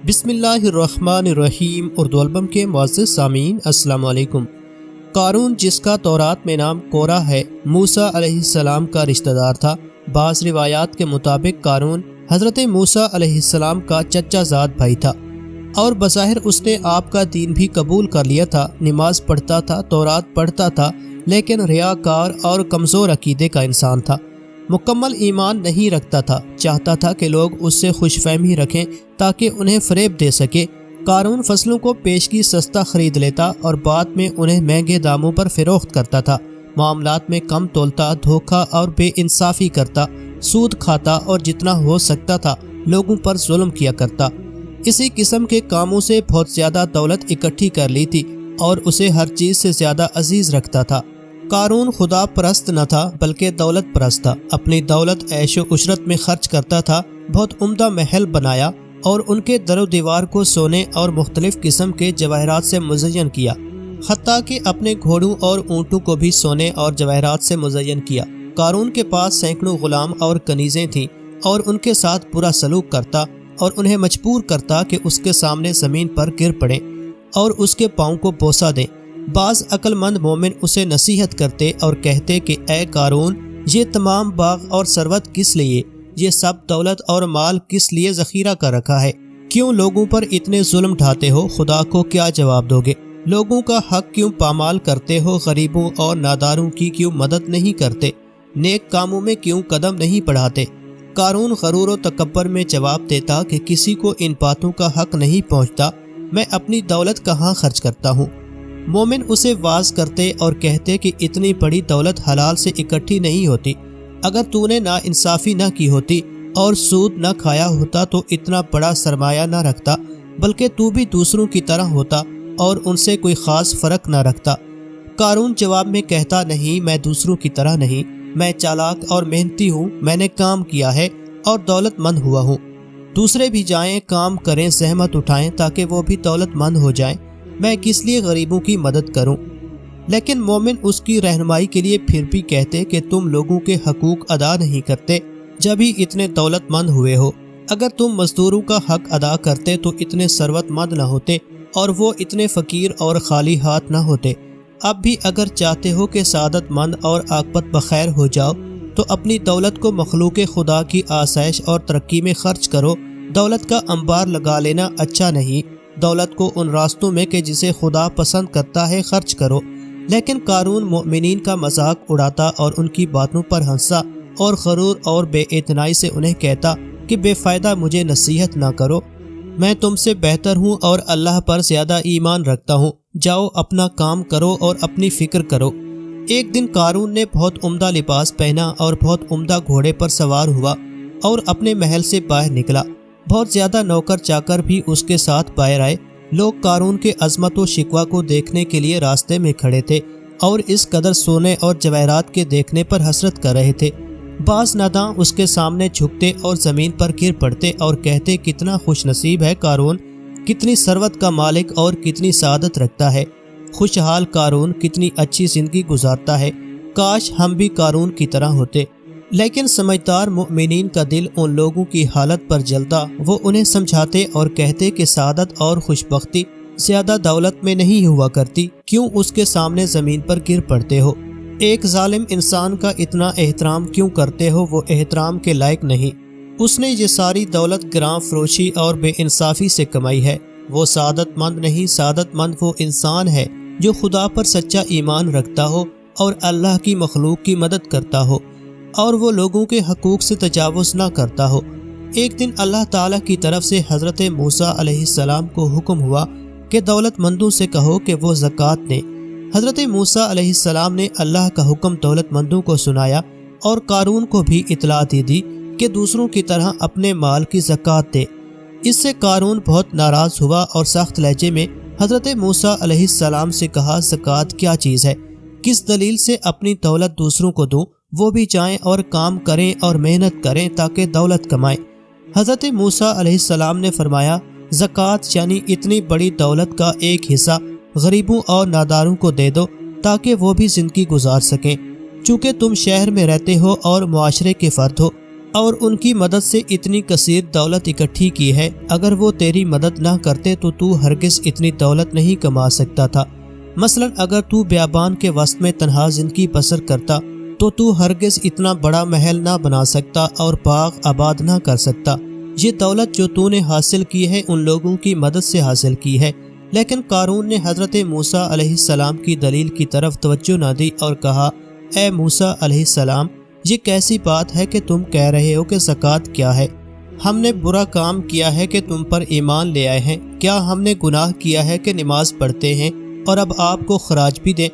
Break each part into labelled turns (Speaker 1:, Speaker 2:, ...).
Speaker 1: بسم اللہ الرحمن الرحیم اردو البم کے معزز سامعین السلام علیکم۔ قارون، جس کا تورات میں نام کورہ ہے، موسیٰ علیہ السلام کا رشتہ دار تھا۔ بعض روایات کے مطابق قارون حضرت موسیٰ علیہ السلام کا چچا زاد بھائی تھا اور بظاہر اس نے آپ کا دین بھی قبول کر لیا تھا، نماز پڑھتا تھا، تورات پڑھتا تھا، لیکن ریاکار اور کمزور عقیدے کا انسان تھا، مکمل ایمان نہیں رکھتا تھا، چاہتا تھا کہ لوگ اس سے خوش فہمی رکھیں تاکہ انہیں فریب دے سکے۔ قارون فصلوں کو پیشگی سستا خرید لیتا اور بعد میں انہیں مہنگے داموں پر فروخت کرتا تھا، معاملات میں کم تولتا، دھوکہ اور بے انصافی کرتا، سود کھاتا اور جتنا ہو سکتا تھا لوگوں پر ظلم کیا کرتا۔ اسی قسم کے کاموں سے بہت زیادہ دولت اکٹھی کر لی تھی اور اسے ہر چیز سے زیادہ عزیز رکھتا تھا۔ قارون خدا پرست نہ تھا بلکہ دولت پرست تھا۔ اپنی دولت عیش و عشرت میں خرچ کرتا تھا، بہت عمدہ محل بنایا اور ان کے در و دیوار کو سونے اور مختلف قسم کے جواہرات سے مزین کیا، حتیٰ کہ اپنے گھوڑوں اور اونٹوں کو بھی سونے اور جواہرات سے مزین کیا۔ قارون کے پاس سینکڑوں غلام اور کنیزیں تھیں اور ان کے ساتھ برا سلوک کرتا اور انہیں مجبور کرتا کہ اس کے سامنے زمین پر گر پڑیں اور اس کے پاؤں کو بوسہ دیں۔ بعض عقل مند مومن اسے نصیحت کرتے اور کہتے کہ اے قارون، یہ تمام باغ اور ثروت کس لیے؟ یہ سب دولت اور مال کس لیے ذخیرہ کر رکھا ہے؟ کیوں لوگوں پر اتنے ظلم ڈھاتے ہو؟ خدا کو کیا جواب دو گے؟ لوگوں کا حق کیوں پامال کرتے ہو؟ غریبوں اور ناداروں کی کیوں مدد نہیں کرتے؟ نیک کاموں میں کیوں قدم نہیں بڑھاتے؟ قارون غرور و تکبر میں جواب دیتا کہ کسی کو ان باتوں کا حق نہیں پہنچتا، میں اپنی دولت کہاں خرچ کرتا ہوں؟ مومن اسے واعظ کرتے اور کہتے کہ اتنی بڑی دولت حلال سے اکٹھی نہیں ہوتی، اگر تو نے ناانصافی نہ کی ہوتی اور سود نہ کھایا ہوتا تو اتنا بڑا سرمایہ نہ رکھتا، بلکہ تو بھی دوسروں کی طرح ہوتا اور ان سے کوئی خاص فرق نہ رکھتا۔ قارون جواب میں کہتا، نہیں، میں دوسروں کی طرح نہیں، میں چالاک اور محنتی ہوں، میں نے کام کیا ہے اور دولت مند ہوا ہوں۔ دوسرے بھی جائیں، کام کریں، زحمت اٹھائیں تاکہ وہ بھی دولت مند ہو جائیں، میں کس لیے غریبوں کی مدد کروں؟ لیکن مومن اس کی رہنمائی کے لیے پھر بھی کہتے کہ تم لوگوں کے حقوق ادا نہیں کرتے جب ہی اتنے دولت مند ہوئے ہو۔ اگر تم مزدوروں کا حق ادا کرتے تو اتنے ثروت مند نہ ہوتے اور وہ اتنے فقیر اور خالی ہاتھ نہ ہوتے۔ اب بھی اگر چاہتے ہو کہ سعادت مند اور عاقبت بخیر ہو جاؤ تو اپنی دولت کو مخلوق خدا کی آسائش اور ترقی میں خرچ کرو۔ دولت کا انبار لگا لینا اچھا نہیں، دولت کو ان راستوں میں کہ جسے خدا پسند کرتا ہے خرچ کرو۔ لیکن قارون مومنین کا مذاق اڑاتا اور ان کی باتوں پر ہنسا اور غرور اور بے اعتنائی سے انہیں کہتا کہ بے فائدہ مجھے نصیحت نہ کرو، میں تم سے بہتر ہوں اور اللہ پر زیادہ ایمان رکھتا ہوں، جاؤ اپنا کام کرو اور اپنی فکر کرو۔ ایک دن قارون نے بہت عمدہ لباس پہنا اور بہت عمدہ گھوڑے پر سوار ہوا اور اپنے محل سے باہر نکلا۔ بہت زیادہ نوکر چاکر بھی اس کے ساتھ باہر آئے۔ لوگ قارون کے عظمت و شکوہ کو دیکھنے کے لیے راستے میں کھڑے تھے اور اس قدر سونے اور جواہرات کے دیکھنے پر حسرت کر رہے تھے۔ بعض ناداں اس کے سامنے جھکتے اور زمین پر گر پڑتے اور کہتے، کتنا خوش نصیب ہے قارون، کتنی ثروت کا مالک اور کتنی سعادت رکھتا ہے۔ خوشحال قارون کتنی اچھی زندگی گزارتا ہے، کاش ہم بھی قارون کی طرح ہوتے۔ لیکن سمجھدار مؤمنین کا دل ان لوگوں کی حالت پر جلتا، وہ انہیں سمجھاتے اور کہتے کہ سعادت اور خوشبختی زیادہ دولت میں نہیں ہوا کرتی، کیوں اس کے سامنے زمین پر گر پڑتے ہو؟ ایک ظالم انسان کا اتنا احترام کیوں کرتے ہو؟ وہ احترام کے لائق نہیں، اس نے یہ ساری دولت گراں فروشی اور بے انصافی سے کمائی ہے۔ وہ سعادت مند نہیں، سعادت مند وہ انسان ہے جو خدا پر سچا ایمان رکھتا ہو اور اللہ کی مخلوق کی مدد کرتا ہو اور وہ لوگوں کے حقوق سے تجاوز نہ کرتا ہو۔ ایک دن اللہ تعالیٰ کی طرف سے حضرت موسیٰ علیہ السلام کو حکم ہوا کہ دولت مندوں سے کہو کہ وہ زکوٰۃ دیں۔ حضرت موسیٰ علیہ السلام نے اللہ کا حکم دولت مندوں کو سنایا اور قارون کو بھی اطلاع دے دی کہ دوسروں کی طرح اپنے مال کی زکوٰۃ دے۔ اس سے قارون بہت ناراض ہوا اور سخت لہجے میں حضرت موسیٰ علیہ السلام سے کہا، زکوٰۃ کیا چیز ہے؟ کس دلیل سے اپنی دولت دوسروں کو دوں؟ وہ بھی جائیں اور کام کریں اور محنت کریں تاکہ دولت کمائیں۔ حضرت موسیٰ علیہ السلام نے فرمایا، زکوٰۃ یعنی اتنی بڑی دولت کا ایک حصہ غریبوں اور ناداروں کو دے دو تاکہ وہ بھی زندگی گزار سکیں۔ چونکہ تم شہر میں رہتے ہو اور معاشرے کے فرد ہو، اور ان کی مدد سے اتنی کثیر دولت اکٹھی کی ہے، اگر وہ تیری مدد نہ کرتے تو تو ہرگز اتنی دولت نہیں کما سکتا تھا۔ مثلا اگر تو بیابان کے وسط میں تنہا زندگی بسر کرتا تو ہرگز اتنا بڑا محل نہ بنا سکتا اور باغ آباد نہ کر سکتا۔ یہ دولت جو تو نے حاصل کی ہے ان لوگوں کی مدد سے حاصل کی ہے۔ لیکن قارون نے حضرت موسیٰ علیہ السلام کی دلیل کی طرف توجہ نہ دی اور کہا، اے موسیٰ علیہ السلام، یہ کیسی بات ہے کہ تم کہہ رہے ہو کہ زکوٰۃ کیا ہے؟ ہم نے برا کام کیا ہے کہ تم پر ایمان لے آئے ہیں؟ کیا ہم نے گناہ کیا ہے کہ نماز پڑھتے ہیں اور اب آپ کو خراج بھی دیں؟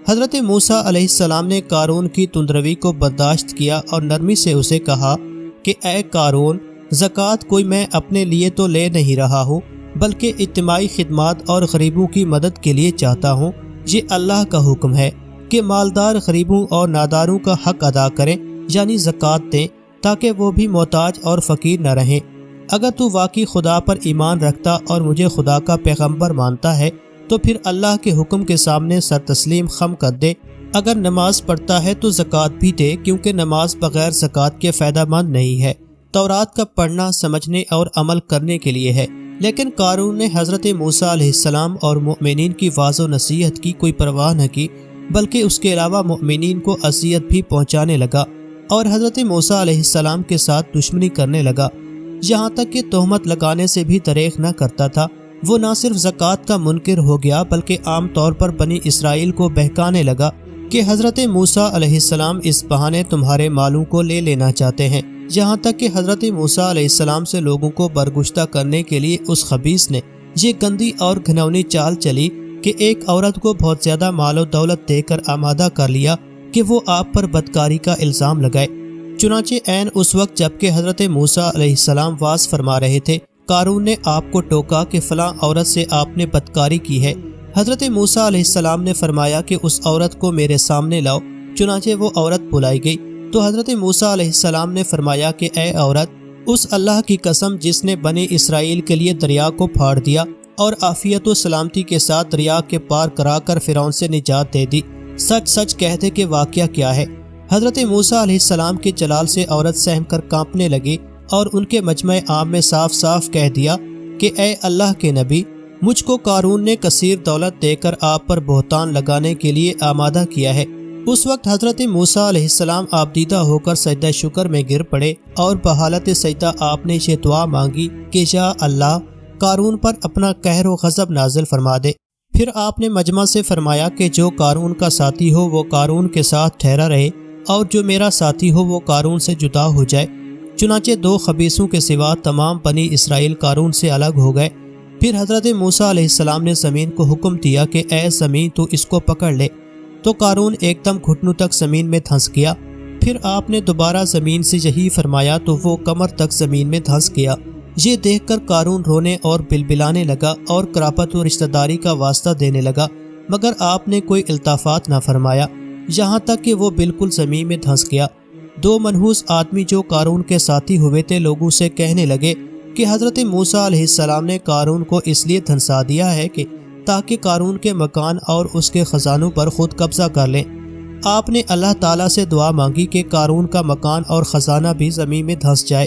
Speaker 1: حضرت موسیٰ علیہ السلام نے قارون کی تندروی کو برداشت کیا اور نرمی سے اسے کہا کہ اے قارون، زکوٰۃ کوئی میں اپنے لیے تو لے نہیں رہا ہوں، بلکہ اجتماعی خدمات اور غریبوں کی مدد کے لیے چاہتا ہوں۔ یہ اللہ کا حکم ہے کہ مالدار غریبوں اور ناداروں کا حق ادا کریں، یعنی زکوٰۃ دیں، تاکہ وہ بھی محتاج اور فقیر نہ رہیں۔ اگر تو واقعی خدا پر ایمان رکھتا اور مجھے خدا کا پیغمبر مانتا ہے تو پھر اللہ کے حکم کے سامنے سر تسلیم خم کر دے۔ اگر نماز پڑھتا ہے تو زکوٰۃ بھی دے، کیونکہ نماز بغیر زکوٰۃ کے فائدہ مند نہیں ہے۔ تورات کا پڑھنا، سمجھنے اور عمل کرنے کے لیے ہے۔ لیکن قارون نے حضرت موسیٰ علیہ السلام اور مؤمنین کی واضح و نصیحت کی کوئی پرواہ نہ کی، بلکہ اس کے علاوہ مؤمنین کو اذیت بھی پہنچانے لگا اور حضرت موسیٰ علیہ السلام کے ساتھ دشمنی کرنے لگا، یہاں تک کہ تہمت لگانے سے بھی دریغ نہ کرتا تھا۔ وہ نہ صرف زکوٰۃ کا منکر ہو گیا بلکہ عام طور پر بنی اسرائیل کو بہکانے لگا کہ حضرت موسیٰ علیہ السلام اس بہانے تمہارے مالوں کو لے لینا چاہتے ہیں، یہاں تک کہ حضرت موسیٰ علیہ السلام سے لوگوں کو برگشتہ کرنے کے لیے اس خبیث نے یہ گندی اور گھنونی چال چلی کہ ایک عورت کو بہت زیادہ مال و دولت دے کر آمادہ کر لیا کہ وہ آپ پر بدکاری کا الزام لگائے۔ چنانچہ عین اس وقت جبکہ حضرت موسیٰ علیہ السلام واعظ فرما رہے تھے، قارون نے آپ کو ٹوکا کہ فلاں عورت سے آپ نے بدکاری کی ہے۔ حضرت موسیٰ علیہ السلام نے فرمایا کہ اس عورت کو میرے سامنے لاؤ۔ چنانچہ وہ عورت بلائی گئی تو حضرت موسیٰ علیہ السلام نے فرمایا کہ اے عورت، اس اللہ کی قسم جس نے بنی اسرائیل کے لیے دریا کو پھاڑ دیا اور عافیت و سلامتی کے ساتھ دریا کے پار کرا کر فرعون سے نجات دے دی، سچ سچ کہہ دے کہ واقعہ کیا ہے۔ حضرت موسیٰ علیہ السلام کے جلال سے عورت سہم کر کانپنے لگی اور ان کے مجمع عام میں صاف صاف کہہ دیا کہ اے اللہ کے نبی، مجھ کو قارون نے کثیر دولت دے کر آپ پر بہتان لگانے کے لیے آمادہ کیا ہے۔ اس وقت حضرت موسیٰ علیہ السلام آبدیدہ ہو کر سجدہ شکر میں گر پڑے اور بحالت سجدہ آپ نے یہ دعا مانگی کہ یا اللہ، قارون پر اپنا قہر و غضب نازل فرما دے۔ پھر آپ نے مجمع سے فرمایا کہ جو قارون کا ساتھی ہو وہ قارون کے ساتھ ٹھہرا رہے اور جو میرا ساتھی ہو وہ قارون سے جدا ہو جائے۔ چنانچہ دو خبیثوں کے سوا تمام بنی اسرائیل قارون سے الگ ہو گئے۔ پھر حضرت موسیٰ علیہ السلام نے زمین کو حکم دیا کہ اے زمین تو اس کو پکڑ لے، تو قارون ایک دم گھٹنوں تک زمین میں دھنس گیا۔ پھر آپ نے دوبارہ زمین سے یہی فرمایا تو وہ کمر تک زمین میں دھنس گیا۔ یہ دیکھ کر قارون رونے اور بلبلانے لگا اور قرابت و رشتہ داری کا واسطہ دینے لگا، مگر آپ نے کوئی التفات نہ فرمایا، یہاں تک کہ وہ بالکل زمین میں دھنس گیا۔ دو منحوس آدمی جو قارون کے ساتھی ہوئے تھے لوگوں سے کہنے لگے کہ حضرت موسیٰ علیہ السلام نے قارون کو اس لیے دھنسا دیا ہے کہ تاکہ قارون کے مکان اور اس کے خزانوں پر خود قبضہ کر لیں۔ آپ نے اللہ تعالیٰ سے دعا مانگی کہ قارون کا مکان اور خزانہ بھی زمین میں دھنس جائے۔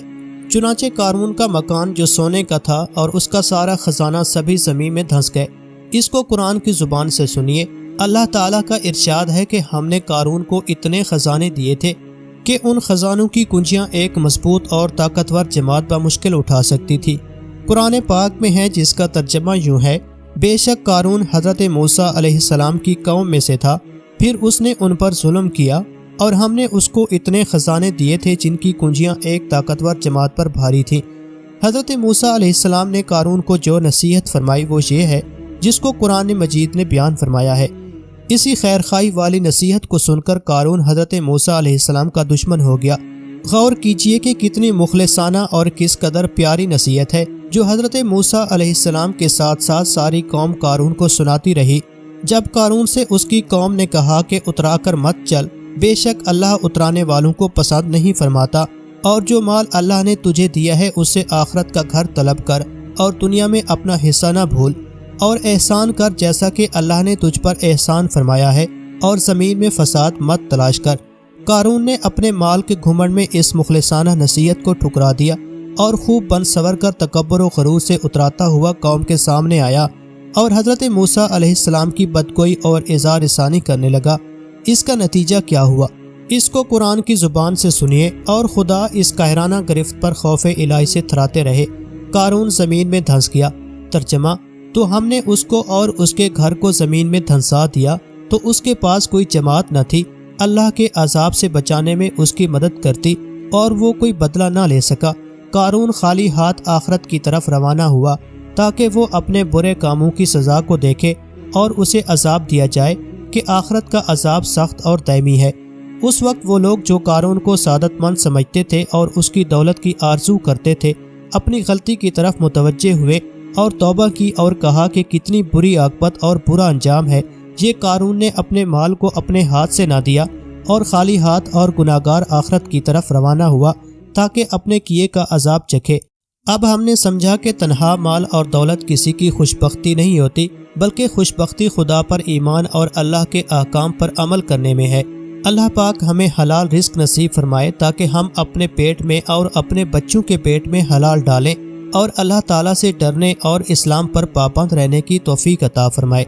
Speaker 1: چنانچہ قارون کا مکان جو سونے کا تھا اور اس کا سارا خزانہ سبھی زمین میں دھنس گئے۔ اس کو قرآن کی زبان سے سنیے۔ اللہ تعالیٰ کا ارشاد ہے کہ ہم نے قارون کو اتنے خزانے دیے تھے کہ ان خزانوں کی کنجیاں ایک مضبوط اور طاقتور جماعت بمشکل اٹھا سکتی تھی۔ قرآن پاک میں ہے جس کا ترجمہ یوں ہے، بے شک قارون حضرت موسیٰ علیہ السلام کی قوم میں سے تھا، پھر اس نے ان پر ظلم کیا اور ہم نے اس کو اتنے خزانے دیے تھے جن کی کنجیاں ایک طاقتور جماعت پر بھاری تھیں۔ حضرت موسیٰ علیہ السلام نے قارون کو جو نصیحت فرمائی وہ یہ ہے جس کو قرآن مجید نے بیان فرمایا ہے۔ اسی خیرخواہی والی نصیحت کو سن کر قارون حضرت موسیٰ علیہ السلام کا دشمن ہو گیا۔ غور کیجئے کہ کتنی مخلصانہ اور کس قدر پیاری نصیحت ہے جو حضرت موسیٰ علیہ السلام کے ساتھ ساتھ ساری قوم قارون کو سناتی رہی۔ جب قارون سے اس کی قوم نے کہا کہ اترا کر مت چل، بے شک اللہ اترانے والوں کو پسند نہیں فرماتا، اور جو مال اللہ نے تجھے دیا ہے اس سے آخرت کا گھر طلب کر اور دنیا میں اپنا حصہ نہ بھول، اور احسان کر جیسا کہ اللہ نے تجھ پر احسان فرمایا ہے، اور زمین میں فساد مت تلاش کر۔ قارون نے اپنے مال کے گھمنڈ میں اس مخلصانہ نصیحت کو ٹھکرا دیا اور خوب بن سور کر تکبر و غرور سے اتراتا ہوا قوم کے سامنے آیا اور حضرت موسیٰ علیہ السلام کی بدگوئی اور اظہار ثانی کرنے لگا۔ اس کا نتیجہ کیا ہوا؟ اس کو قرآن کی زبان سے سنیے اور خدا اس قاہرانہ گرفت پر خوف الہی سے تھراتے رہے۔ قارون زمین میں دھنس گیا۔ ترجمہ: تو ہم نے اس کو اور اس کے گھر کو زمین میں دھنسا دیا تو اس کے پاس کوئی جماعت نہ تھی اللہ کے عذاب سے بچانے میں اس کی مدد کرتی، اور وہ کوئی بدلہ نہ لے سکا۔ قارون خالی ہاتھ آخرت کی طرف روانہ ہوا تاکہ وہ اپنے برے کاموں کی سزا کو دیکھے اور اسے عذاب دیا جائے کہ آخرت کا عذاب سخت اور دائمی ہے۔ اس وقت وہ لوگ جو قارون کو سعادت مند سمجھتے تھے اور اس کی دولت کی آرزو کرتے تھے، اپنی غلطی کی طرف متوجہ ہوئے اور توبہ کی اور کہا کہ کتنی بری عاقبت اور برا انجام ہے۔ یہ قارون نے اپنے مال کو اپنے ہاتھ سے نہ دیا اور خالی ہاتھ اور گناہگار آخرت کی طرف روانہ ہوا تاکہ اپنے کیے کا عذاب چکھے۔ اب ہم نے سمجھا کہ تنہا مال اور دولت کسی کی خوشبختی نہیں ہوتی، بلکہ خوشبختی خدا پر ایمان اور اللہ کے احکام پر عمل کرنے میں ہے۔ اللہ پاک ہمیں حلال رزق نصیب فرمائے تاکہ ہم اپنے پیٹ میں اور اپنے بچوں کے پیٹ میں حلال ڈالیں اور اللہ تعالیٰ سے ڈرنے اور اسلام پر پابند رہنے کی توفیق عطا فرمائے۔